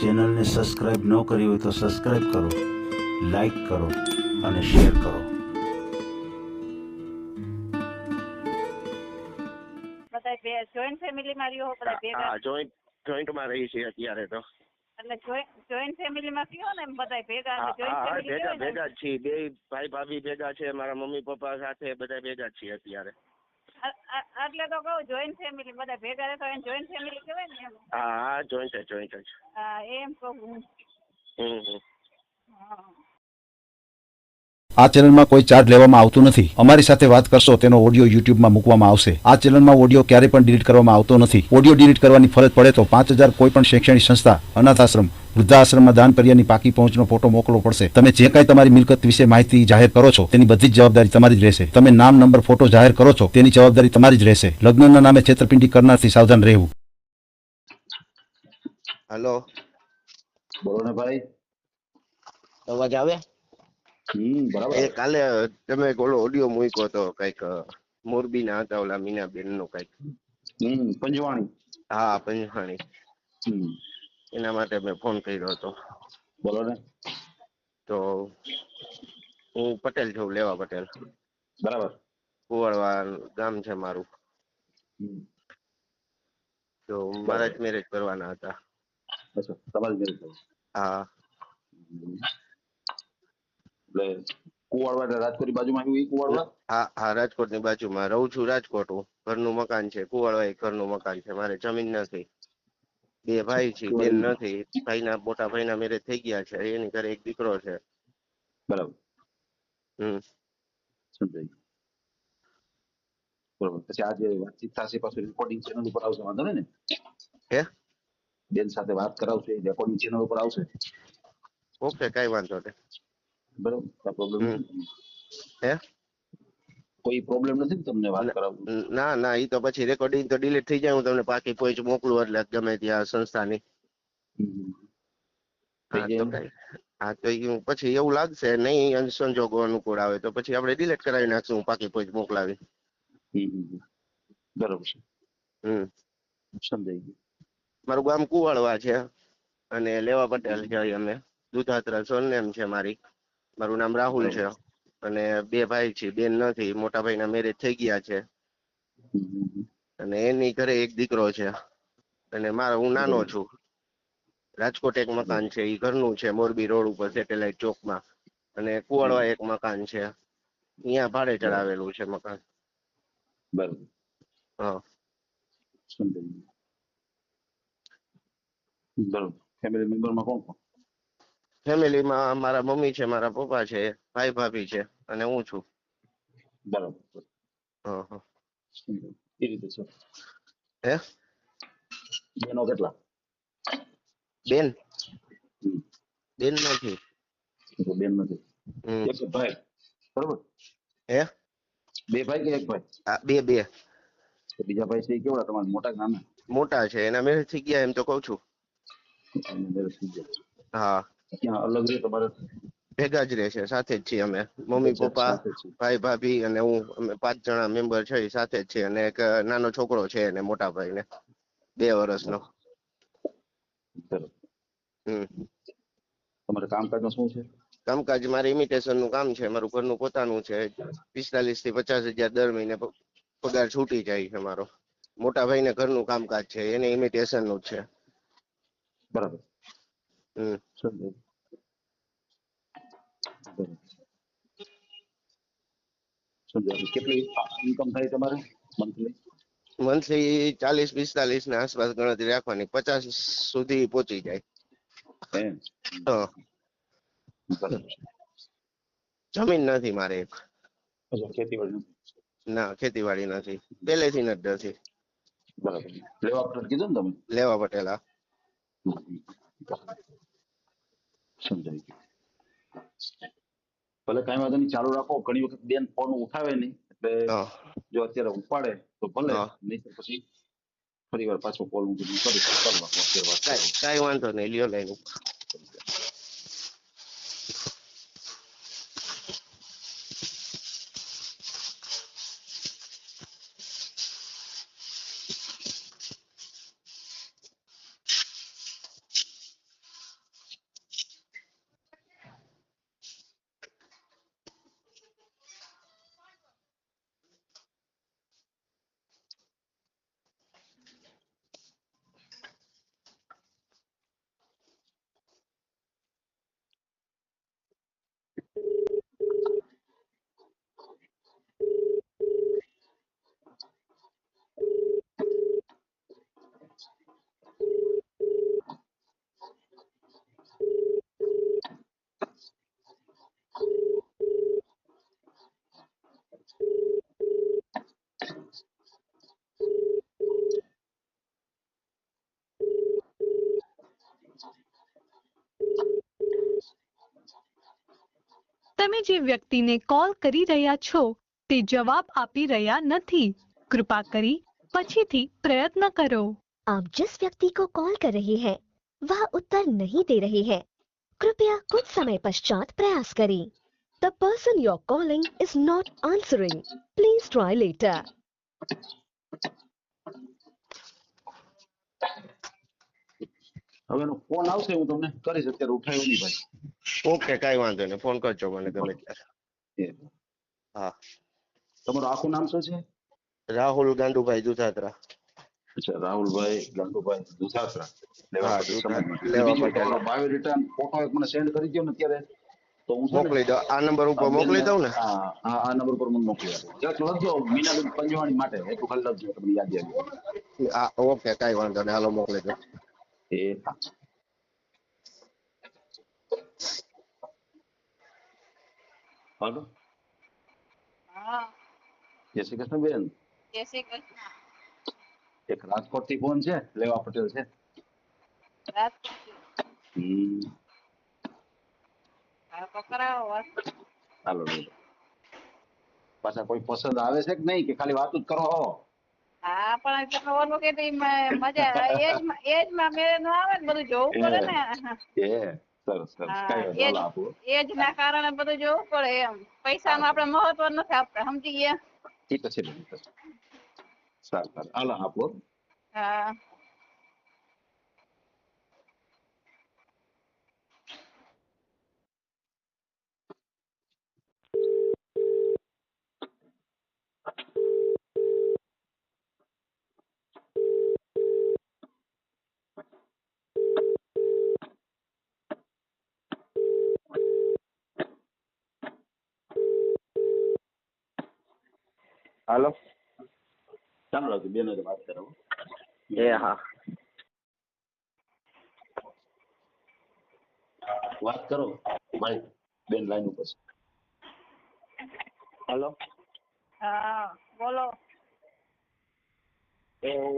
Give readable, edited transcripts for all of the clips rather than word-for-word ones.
ચેનલને સબસ્ક્રાઇબ ન કરી હોય તો સબસ્ક્રાઇબ કરો, લાઈક કરો અને શેર કરો. બધા જોઈન્ટ ફેમિલીમાં રહ્યો બધા ભેગા? હા, જોઈન્ટમાં રહી છે અત્યારે તો. એટલે જોઈન્ટ ફેમિલીમાં કયો ને એમ બધા ભેગા હા, જોઈન્ટ ફેમિલી ભેગા જ છીએ. બે ભાઈ ભાભી ભેગા છે, મારા મમ્મી પપ્પા સાથે બધા ભેગા જ છીએ અત્યારે. એટલે તો કહું જોઈન્ટ ફેમિલી બધા ભેગા રહેતા હોય જોઈન્ટ ફેમિલી કહેવાય ને એમ. હા, જોઈન્ટ જ. હા, એમ કહું હું. હા. આ ચેનલમાં કોઈ ચાર્જ લેવામાં આવતું નથી. અમારી સાથે વાત કરશો તેનો ઓડિયો યુટ્યુબમાં મૂકવામાં આવશે. આ ચેનલમાં ઓડિયો ક્યારેય પણ ડિલીટ કરવામાં આવતો નથી. ઓડિયો ડિલીટ કરવાની ફરજ પડે તો 5,000 કોઈ પણ શૈક્ષણિક સંસ્થા, અનાથ આશ્રમ, વૃદ્ધાશ્રમમાં દાન કર્યાની પાકી પહોંચનો ફોટો મોકલવો પડશે. તમે જે કાંઈ તમારી મિલકત વિશે માહિતી જાહેર કરો છો તેની બધી જ જવાબદારી તમારી જ રહેશે. તમે નામ, નંબર, ફોટો જાહેર કરો છો તેની જવાબદારી તમારી જ રહેશે. લગ્નના નામે છેતરપિંડી કરનારથી સાવધાન રહેવું. હેલો, બોલો ને ભાઈ. અવાજ આવે? બરાબર. એ કાલે તમે ઓલો ઓડિયો મૂક્યો તો કઈક મોરબીના હતા ઓલા મીનાબેન નો કઈક. પંજવાણી. હા, પંજવાણી. એના માટે મેં ફોન કર્યો હતો. બોલો ને. તો હું પટેલ છું, લેવા પટેલ. બરાબર. કુવાડવા ગામ છે મારું. તો મારા જ મેરેજ કરવાના હતા. અચ્છા, તમારી મેરેજ થયું? હા. એટલે કુવાડવા એટલે રાજકોટની બાજુમાં આવ્યું એ કુવાડવા? હા, રાજકોટની બાજુમાં રહું છું. રાજકોટ ઘરનું મકાન છે. કુવાડવા એક ઘરનું મકાન છે. મારે જમીન નથી. બે ભાઈ છે, બેન નથી. મોટા ભાઈના મેરેજ થઈ ગયા છે. એની ઘરે એક દીકરો છે. બરાબર. સમજાય. બરોબર. પછી આજે વાતચીત થશે, પાછું રેકોર્ડિંગ ચેનલ ઉપર આવશે, વાંધો ને? હે? બેન સાથે વાત કરાવશે, રેકોર્ડિંગ ચેનલ ઉપર આવશે. ઓકે, કઈ વાંધો નહીં. બરોબર, કઈ પ્રોબ્લેમ નથી. હે? કોઈ પ્રોબ્લેમ નથી ને તમને વાત કરાવવું? ના, એ તો પછી રેકોર્ડિંગ તો ડિલીટ થઈ જાય. હું તમને પાકી પોઈન્ટ મોકલું એટલે ગમે ત્યાં સંસ્થાની. હા, તો પછી એવું લાગશે નહીં સંજોગો અનુકૂળ આવે તો પછી આપણે ડિલીટ કરાવી નાખશું. હું પાકી પોઈન્ટ મોકલાવી. બરોબર છે. સમજાઈ ગયું. મારું ગામ કુવાડવા છે અને લેવા પટેલ છે. અમે દુધાત્રા સરનેમ છે મારી. મારું નામ રાહુલ છે અને બે ભાઈ છે, બેન નથી. મોટા ભાઈના મેરેજ થઈ ગયા છે અને એની ઘરે એક દીકરો છે અને હું નાનો છું. રાજકોટ એક મકાન છે, એ ઘરનું છે, મોરબી રોડ ઉપર સેટેલાઈટ ચોકમાં. અને કુવાડવા એક મકાન છે, અહીંયા ભાડે ચડાવેલું છે મકાન. બરોબર. હા. સમજાઈ ગયું. બરોબર. ફેમિલી મેમ્બરમાં કોણ કોણ? ફેમિલીમાં મારા મમ્મી છે, મારા પપ્પા છે, ભાઈ ભાભી છે અને હું છું. બરાબર. હા. એ રીતે છે. હે? બેનો કેટલા? બેન નથી. બેન નથી. એક ભાઈ. બરોબર. હે? બે ભાઈ કે એક ભાઈ? બે. બીજા ભાઈ છે એ કેવડા તમારા, મોટા નાના? મોટા છે, એના મેરેજ થઈ ગયા એમ તો કઉ છું. હા. ક્યાં અલગ રહે તમારે? ભેગા જ રહે છે, સાથે જ છીએ અમે. મમ્મી પપ્પા, ભાઈ ભાભી અને હું, અમે 5 જણા મેમ્બર છે, સાથે જ છીએ. અને એક નાનો છોકરો છે એને, મોટા ભાઈ ને 2 વર્ષનો. તમારે કામકાજમાં શું છે? કામકાજ મારે ઇમિટેશન નું કામ છે. મારું ઘરનું પોતાનું છે. 45,000 થી 50,000 દર મહિને પગાર છૂટી જાય છે મારો. મોટા ભાઈ ને ઘરનું કામકાજ છે, એને ઇમિટેશન નું જ છે. બરાબર. કેટલી ઇન્કમ થાય તમારે મંથલી? મંથલી 40-45 ના આસપાસ ગણતરી રાખવાની. 50 સુધી પહોંચી જાય. જમીન નથી મારે એક. ખેતીવાડી? ના, ખેતીવાડી નથી, પહેલેથી જ નથી. બરાબર. લેવા પટેલ કીધું ને તમે? લેવા પટેલા. સમજાઈ ગયું. ભલે કઈ વાંધો નહીં, ચાલુ રાખો. ઘણી વખત બેન ફોન ઉઠાવે નહીં, એટલે જો અત્યારે ઉપાડે તો ભલે, નહીં તો પછી ફરી વાર પાછો કોલ હું કરીશ. કઈ વાંધો નહીં, લ્યો લઈને. તમે જે વ્યક્તિને કોલ કરી રહ્યા છો તે જવાબ આપી રહ્યા નથી। कृपा કરી પછીથી પ્રયત્ન કરો। आप जिस व्यक्ति को कॉल कर रहे हैं वह उत्तर नहीं दे रहे हैं। कृपया कुछ समय पश्चात प्रयास करें। The person you are calling is not answering. Please try later. હવે એનો ફોન આવશે હું તમને કરીશ, અત્યારે ઉઠાયો નહીં ભાઈ। ઓકે, કાંઈ વાંધો નહીં, ફોન કરજો મને ગમે ત્યારે। એ, હા, તમારું આખું નામ શું છે? રાહુલ ગાંડુભાઈ દુધાત્રા। અચ્છા, રાહુલભાઈ ગાંડુભાઈ દુધાત્રા, લેવા હા, પટેલ સમાજમાંથી। લેવા બીજું પટેલ તમારો બાયોડેટા ફોટો એક મને સેન્ડ કરી દો ને અત્યારે, તો હું છે ને મોકલી દો, આ નંબર ઉપર આ મોકલી બેનને દઉં ને? હા હા આ નંબર પર મને મોકલી આપો। જરાક લખજો મીનાબેન પંજવાણી માટે, એટલું ખાલી લખજો તમને યાદ આવી। હા, ઓકે, કાંઈ વાંધો નહીં, હાલો મોકલી દો। એ હા, હાલો, હા, જય શ્રી કૃષ્ણ બેન। જય શ્રી કૃષ્ણ। એક રાજકોટ થી ફોન છે, લેવા પટેલ છે। રાજકોટથી? હા, તો કરાવો વાત। હાલો લઈ લો। પાછા કોઈ પસંદ આવે છે કે નહીં, કે ખાલી વાત જ કરો? હા, પણ તમે ઓલું કીધું મજા એજમાં મેળ ન આવે ને, બધું જોવું પડે ને। સરસ સરસ, હા, કઈ વાંધો હાલો આપો। એજ ના કારણે બધું જોવું પડે એમ। પૈસાનું આપણે મહત્વ નથી આપતા, સમજી ગયા? ઈ તો છે બેન, ઈ તો છે। સારું સારું, હાલો આપો। હા, હાલો, ચાલો રાખજો, બેન હારે વાત કરાવો। એ હા, વાત કરો ભાઈ, બેન લાઈન ઉપર છે। હાલો, હા, બોલો। એ હું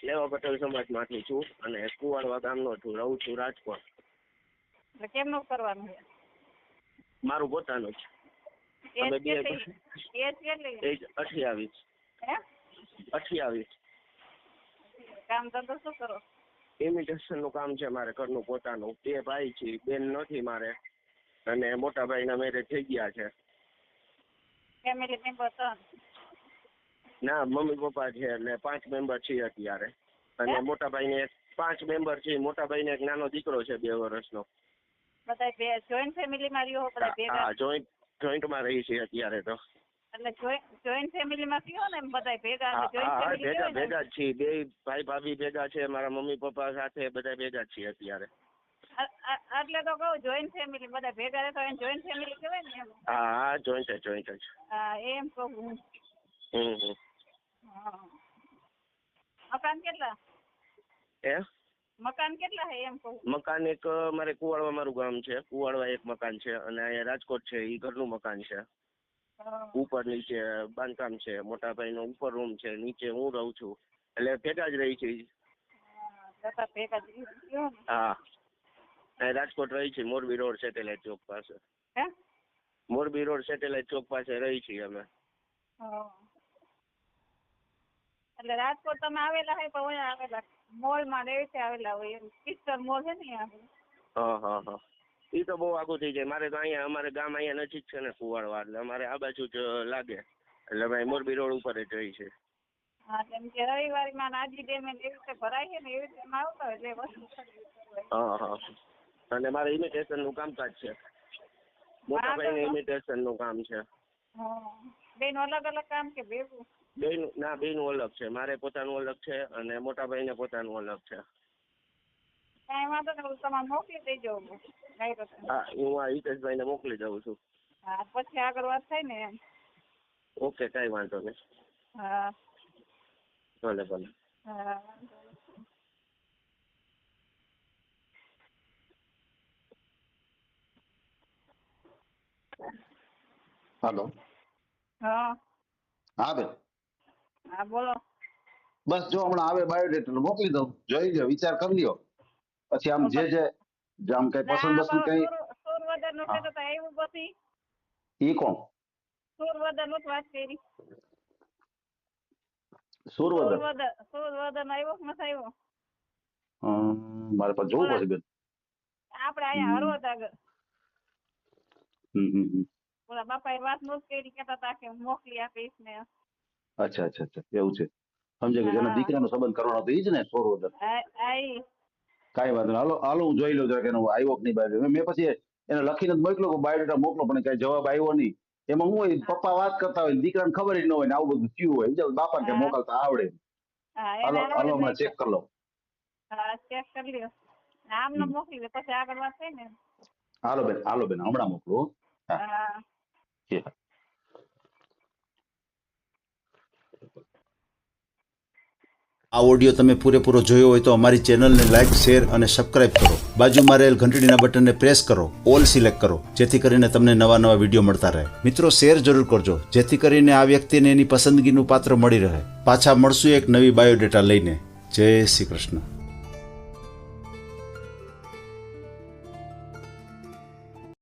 લેવા પટેલ સમાજમાંથી છું અને કુવાડવા ગામનો છું, રહું છું રાજકોટ। એટલે કેમનું કરવાનું છે? મારું પોતાનું જ। એજ અમે બે કેટલી? એજ કેટલી? એજ 28। હે? 28 કામ ધંધો શું કરો? ઇમિટેશન નું કામ છે મારે, ઘરનું પોતાનું। બે ભાઈ છે, બેન નથી મારે, અને મોટા ભાઈના મેરેજ થઈ ગયા છે। Family member 3? ના, મમ્મી પપ્પા છે અને 5 મેમ્બર છીએ અત્યારે, અને મોટા ભાઈને 5 મેમ્બર છે। મોટા ભાઈને એક નાનો દીકરો છે 2 વર્ષનો। બધા જોઈન્ટ ફેમિલીમાં રહ્યો બધા ભેગા? હા, જોઈન્ટમાં રહી છે અત્યારે તો। એટલે જોઈન્ટ ફેમિલીમાં કયો ને બધા ભેગા? હા જોઈન્ટ હા, ફેમિલી ભેગા કહેવાય ને? ભેગા જ છીએ, 2 ભાઈ ભાભી ભેગા છે, મારા મમ્મી પપ્પા સાથે બધા ભેગા જ છીએ અત્યારે। એટલે તો કહું જોઈન્ટ ફેમિલી બધા ભેગા રહેતા હોય જોઈન્ટ ફેમિલી કહેવાય ને એમ? હા હા, જોઈન્ટ જ। હા, એમ કહું હું। હા, મકાન કેટલા? મકાન કેટલા છે એમ કહું? મકાન એક મારે કુવાડવા મારું ગામ છે, કુવાડવા એક મકાન છે, અને અહીંયા રાજકોટ છે એ ઘરનું મકાન છે। ઉપર નીચે બાંધકામ છે, મોટા ભાઈનો ઉપર રૂમ છે, નીચે હું રહું છું, એટલે ભેગા જ રહી છે। ભેગા જ રહ્યો ને? હા, રાજકોટ રહી છે, મોરબી રોડ સેટેલાઇટ ચોક પાસે। હે? મોરબી રોડ સેટેલાઇટ ચોક પાસે રહી છીએ અમે। એટલે રાજકોટ તમે આવેલા હોય પણ અહીંયા આવેલા મોલમાં એવી રીતે આવેલા હોય એમ? પિસ્તર મોલ છે ને અહીંયા? હા હા હા, એ તો બહુ આગું થઈ જાય મારે તો। અહીંયા અમારે ગામ અહીંયા નજીક છે ને કુવાડવા, એટલે અમારે આ બાજુ જ લાગે, એટલે ભાઈ મોરબી રોડ ઉપર જ રહી છે। હા, કેમ કે રવિવારીમાં નાજી ડેમ એવી રીતે ભરાય છે ને એવી રીતે આવતા હોય એટલે વસ્તુ ખરીદી। હા હા, અને મારે ઇમિટેશન નું કામકાજ છે, મોટા ભાઈને ઇમિટેશન નું કામ છે। બેનું અલગ અલગ કામ કે ભેગું? બેનું ના, બેનું અલગ છે, મારે પોતાનું અલગ છે અને મોટા ભાઈને પોતાનું અલગ છે। કાંઈ વાંધો નહીં, તમારે મોકલી દેજો। હા, હું આ હિતેશભાઈને મોકલી દઉં છું। હા, પછી આગળ વાત થાય ને એમ? ઓકે, કાંઈ વાંધો નહીં। હા, ભલે ભલે। હા, હાલો, હા, હા બેન, હા, બોલો। બસ જો હમણાં આવે બાયોડેટા મોકલી દઉં, જોઈ લ્યો, વિચાર કરી લ્યો, પછી આમ જે આમ કઈ પસંદ બસંદ કઈ? સુરવદર નું કહેતો આવ્યું પછી? ઈ કોણ? સુરવદન નું જ વાત કરી. સુરવદન? સુરવદન આવ્યો કે નથી આવ્યો? મારે પાસે જોવું પડશે બેન. આપણે અહીંયા હળવદ આગળ. ઓલા બાપાએ વાત નહોતી કરી, કહેતા હતા કે મોકલી આપીશ ને. અચ્છા અચ્છા અચ્છા, એવું છે. સમજે કે જેના દીકરાનો સંબંધ કરવાનો હતો ઈ જ ને સુરવદન? કાંઈ વાંધો નહીં. હાલો હાલો, હું જોઈ લઉં જરા કે એનો આવ્યો કે નહીં બાયોડેટા. મેં પછી એને લખીને જ મોકલ્યો કે બાયોડેટા મોકલો, પણ કઈ જવાબ આવ્યો નહીં. એમાં હું હોય, પપ્પા વાત કરતા હોય, દીકરાને ખબર જ ન હોય ને આવું બધું થયું હોય. બીજા બાપાને કે મોકલતા આવડે. હાલો હાલો, હમણાં ચેક કરી લો. હા, ચેક કરી લ્યો. આમને મોકલી દે, પછી આગળ વાત થાય ને. હાલો બેન, હમણાં મોકલો. હા. આ ઓડિયો તમે પૂરેપૂરો જોયો હોય તો અમારી ચેનલને લાઇક, શેર અને સબસ્ક્રાઇબ કરો. બાજુમાં રહેલ ઘંટડીના બટનને પ્રેસ કરો, ઓલ સિલેક્ટ કરો, જેથી કરીને તમને નવા વિડીયો મળતા રહે. મિત્રો, શેર જરૂર કરજો, જેથી કરીને આ વ્યક્તિને એની પસંદગીનું પાત્ર મળી રહે. પાછા મળશું એક નવી બાયોડેટા લઈને. જય શ્રી કૃષ્ણ.